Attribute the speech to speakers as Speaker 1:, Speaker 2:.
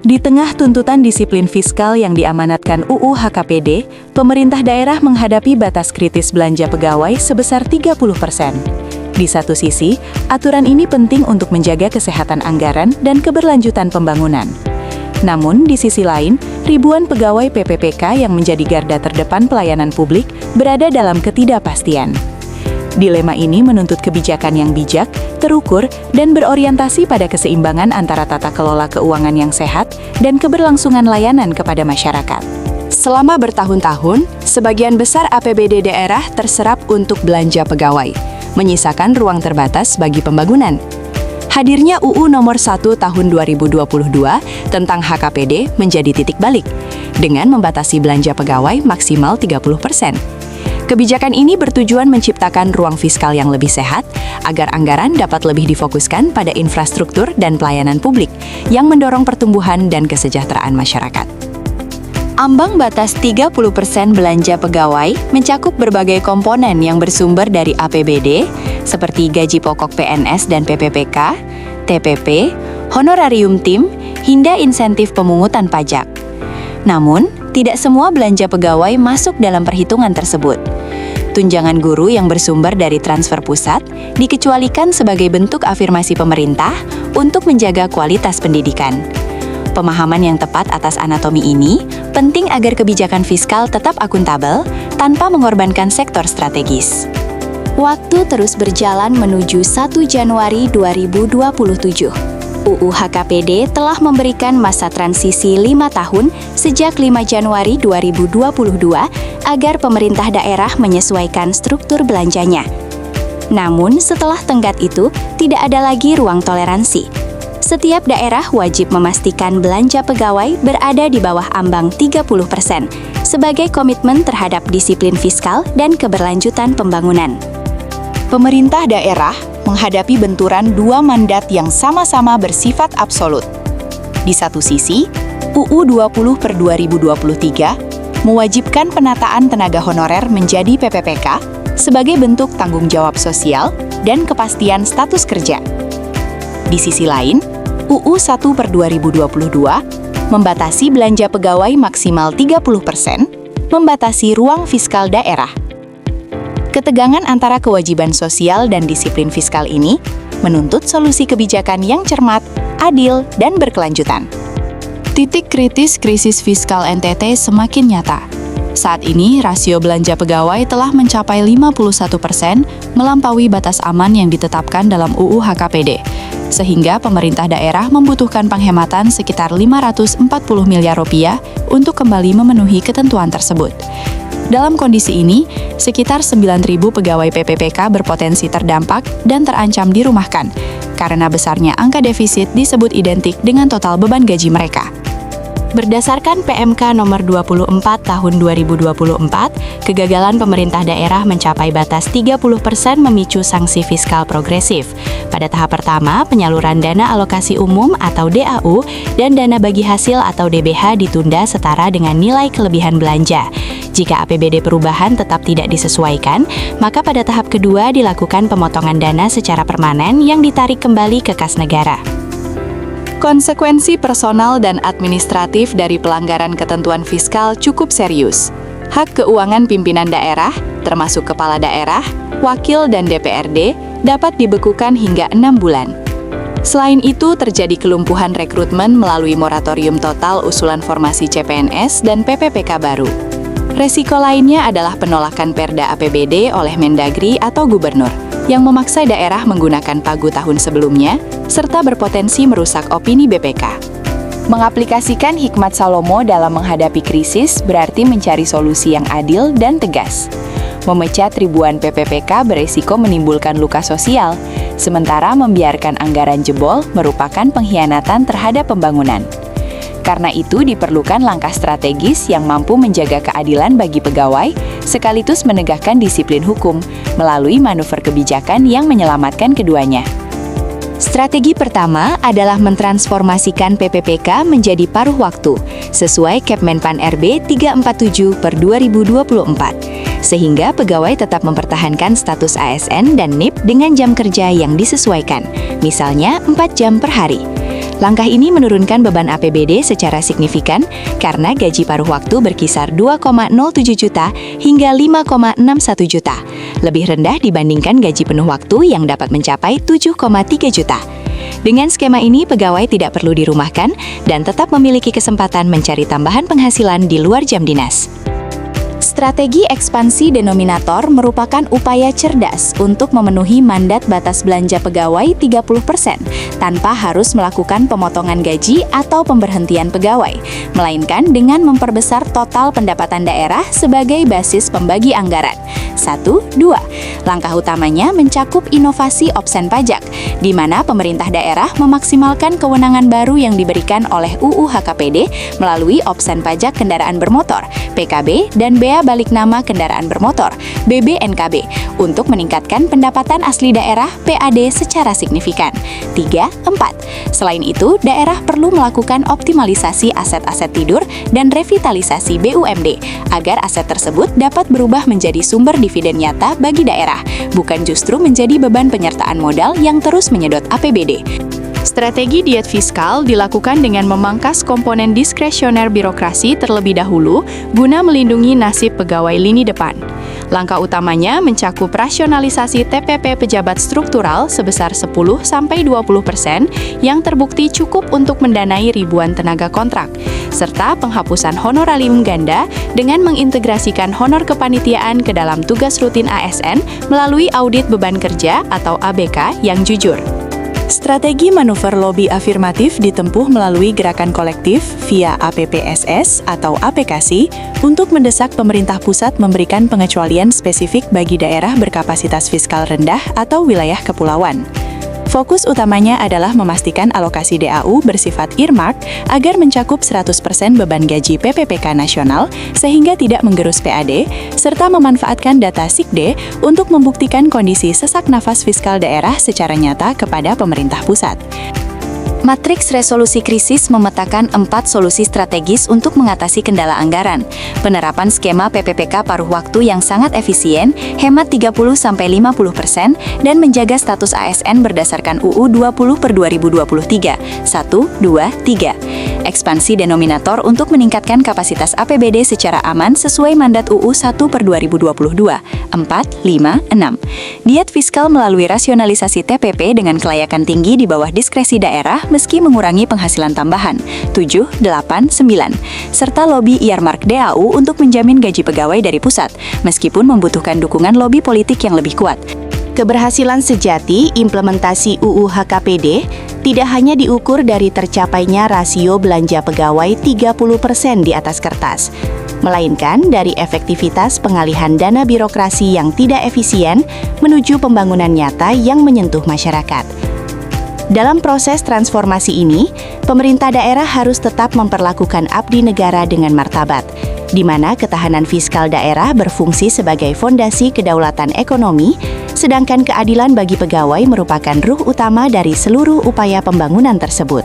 Speaker 1: Di tengah tuntutan disiplin fiskal yang diamanatkan UU HKPD, pemerintah daerah menghadapi batas kritis belanja pegawai sebesar 30%. Di satu sisi, aturan ini penting untuk menjaga kesehatan anggaran dan keberlanjutan pembangunan. Namun, di sisi lain, ribuan pegawai PPPK yang menjadi garda terdepan pelayanan publik berada dalam ketidakpastian. Dilema ini menuntut kebijakan yang bijak, terukur, dan berorientasi pada keseimbangan antara tata kelola keuangan yang sehat dan keberlangsungan layanan kepada masyarakat.
Speaker 2: Selama bertahun-tahun, sebagian besar APBD daerah terserap untuk belanja pegawai, menyisakan ruang terbatas bagi pembangunan. Hadirnya UU Nomor 1 Tahun 2022 tentang HKPD menjadi titik balik, dengan membatasi belanja pegawai maksimal 30%. Kebijakan ini bertujuan menciptakan ruang fiskal yang lebih sehat, agar anggaran dapat lebih difokuskan pada infrastruktur dan pelayanan publik yang mendorong pertumbuhan dan kesejahteraan masyarakat. Ambang batas 30% belanja pegawai mencakup berbagai komponen yang bersumber dari APBD, seperti gaji pokok PNS dan PPPK, TPP, honorarium tim, hingga insentif pemungutan pajak. Namun, tidak semua belanja pegawai masuk dalam perhitungan tersebut. Tunjangan guru yang bersumber dari transfer pusat dikecualikan sebagai bentuk afirmasi pemerintah untuk menjaga kualitas pendidikan. Pemahaman yang tepat atas anatomi ini penting agar kebijakan fiskal tetap akuntabel tanpa mengorbankan sektor strategis. Waktu terus berjalan menuju 1 Januari 2027. UU HKPD telah memberikan masa transisi 5 tahun sejak 5 Januari 2022 agar pemerintah daerah menyesuaikan struktur belanjanya. Namun, setelah tenggat itu, tidak ada lagi ruang toleransi. Setiap daerah wajib memastikan belanja pegawai berada di bawah ambang 30% sebagai komitmen terhadap disiplin fiskal dan keberlanjutan pembangunan. Pemerintah daerah menghadapi benturan dua mandat yang sama-sama bersifat absolut. Di satu sisi, UU 20/2023 mewajibkan penataan tenaga honorer menjadi PPPK sebagai bentuk tanggung jawab sosial dan kepastian status kerja. Di sisi lain, UU 1/2022 membatasi belanja pegawai maksimal 30%, membatasi ruang fiskal daerah. Ketegangan antara kewajiban sosial dan disiplin fiskal ini menuntut solusi kebijakan yang cermat, adil, dan berkelanjutan. Titik kritis krisis fiskal NTT semakin nyata. Saat ini, rasio belanja pegawai telah mencapai 51%, melampaui batas aman yang ditetapkan dalam UU HKPD, sehingga pemerintah daerah membutuhkan penghematan sekitar 540 miliar rupiah untuk kembali memenuhi ketentuan tersebut. Dalam kondisi ini, sekitar 9.000 pegawai PPPK berpotensi terdampak dan terancam dirumahkan, karena besarnya angka defisit disebut identik dengan total beban gaji mereka. Berdasarkan PMK nomor 24 tahun 2024, kegagalan pemerintah daerah mencapai batas 30% memicu sanksi fiskal progresif. Pada tahap pertama, penyaluran dana alokasi umum atau DAU dan dana bagi hasil atau DBH ditunda setara dengan nilai kelebihan belanja. Jika APBD perubahan tetap tidak disesuaikan, maka pada tahap kedua dilakukan pemotongan dana secara permanen yang ditarik kembali ke kas negara. Konsekuensi personal dan administratif dari pelanggaran ketentuan fiskal cukup serius. Hak keuangan pimpinan daerah, termasuk kepala daerah, wakil, dan DPRD, dapat dibekukan hingga 6 bulan. Selain itu, terjadi kelumpuhan rekrutmen melalui moratorium total usulan formasi CPNS dan PPPK baru. Resiko lainnya adalah penolakan Perda APBD oleh Mendagri atau Gubernur, yang memaksa daerah menggunakan pagu tahun sebelumnya, serta berpotensi merusak opini BPK. Mengaplikasikan hikmat Salomo dalam menghadapi krisis berarti mencari solusi yang adil dan tegas. Memecat ribuan PPPK beresiko menimbulkan luka sosial, sementara membiarkan anggaran jebol merupakan pengkhianatan terhadap pembangunan. Karena itu diperlukan langkah strategis yang mampu menjaga keadilan bagi pegawai, sekaligus menegakkan disiplin hukum melalui manuver kebijakan yang menyelamatkan keduanya. Strategi pertama adalah mentransformasikan PPPK menjadi paruh waktu, sesuai Kepmenpan RB 347/2024, sehingga pegawai tetap mempertahankan status ASN dan NIP dengan jam kerja yang disesuaikan, misalnya 4 jam per hari. Langkah ini menurunkan beban APBD secara signifikan karena gaji paruh waktu berkisar 2,07 juta hingga 5,61 juta, lebih rendah dibandingkan gaji penuh waktu yang dapat mencapai 7,3 juta. Dengan skema ini, pegawai tidak perlu dirumahkan dan tetap memiliki kesempatan mencari tambahan penghasilan di luar jam dinas. Strategi ekspansi denominator merupakan upaya cerdas untuk memenuhi mandat batas belanja pegawai 30% tanpa harus melakukan pemotongan gaji atau pemberhentian pegawai, melainkan dengan memperbesar total pendapatan daerah sebagai basis pembagi anggaran. 1, 2. Langkah utamanya mencakup inovasi opsen pajak, di mana pemerintah daerah memaksimalkan kewenangan baru yang diberikan oleh UU HKPD melalui opsen pajak kendaraan bermotor, PKB, dan bea balik nama kendaraan bermotor, BBNKB, untuk meningkatkan pendapatan asli daerah PAD secara signifikan. 3, 4. Selain itu, daerah perlu melakukan optimalisasi aset-aset tidur dan revitalisasi BUMD, agar aset tersebut dapat berubah menjadi sumber dividen nyata bagi daerah, bukan justru menjadi beban penyertaan modal yang terus menyedot APBD. Strategi diet fiskal dilakukan dengan memangkas komponen diskresioner birokrasi terlebih dahulu guna melindungi nasib pegawai lini depan. Langkah utamanya mencakup rasionalisasi TPP pejabat struktural sebesar 10-20% yang terbukti cukup untuk mendanai ribuan tenaga kontrak, serta penghapusan honorarium ganda dengan mengintegrasikan honor kepanitiaan ke dalam tugas rutin ASN melalui audit beban kerja atau ABK yang jujur.
Speaker 1: Strategi manuver lobi afirmatif ditempuh melalui gerakan kolektif via APPSS atau aplikasi untuk mendesak pemerintah pusat memberikan pengecualian spesifik bagi daerah berkapasitas fiskal rendah atau wilayah kepulauan. Fokus utamanya adalah memastikan alokasi DAU bersifat earmark agar mencakup 100% beban gaji PPPK nasional sehingga tidak menggerus PAD, serta memanfaatkan data SIKD untuk membuktikan kondisi sesak nafas fiskal daerah secara nyata kepada pemerintah pusat. Matriks resolusi krisis memetakan 4 solusi strategis untuk mengatasi kendala anggaran. Penerapan skema PPPK paruh waktu yang sangat efisien, hemat 30-50%, dan menjaga status ASN berdasarkan UU 20/2023. 1, 2, 3. Ekspansi denominator untuk meningkatkan kapasitas APBD secara aman sesuai mandat UU 1/2022. 4, 5, 6. Diet fiskal melalui rasionalisasi TPP dengan kelayakan tinggi di bawah diskresi daerah meski mengurangi penghasilan tambahan. 7, 8, 9. Serta lobi earmark DAU untuk menjamin gaji pegawai dari pusat, meskipun membutuhkan dukungan lobi politik yang lebih kuat. Keberhasilan sejati implementasi UU HKPD tidak hanya diukur dari tercapainya rasio belanja pegawai 30% di atas kertas, melainkan dari efektivitas pengalihan dana birokrasi yang tidak efisien menuju pembangunan nyata yang menyentuh masyarakat. Dalam proses transformasi ini, pemerintah daerah harus tetap memperlakukan abdi negara dengan martabat, di mana ketahanan fiskal daerah berfungsi sebagai fondasi kedaulatan ekonomi, sedangkan keadilan bagi pegawai merupakan ruh utama dari seluruh upaya pembangunan tersebut.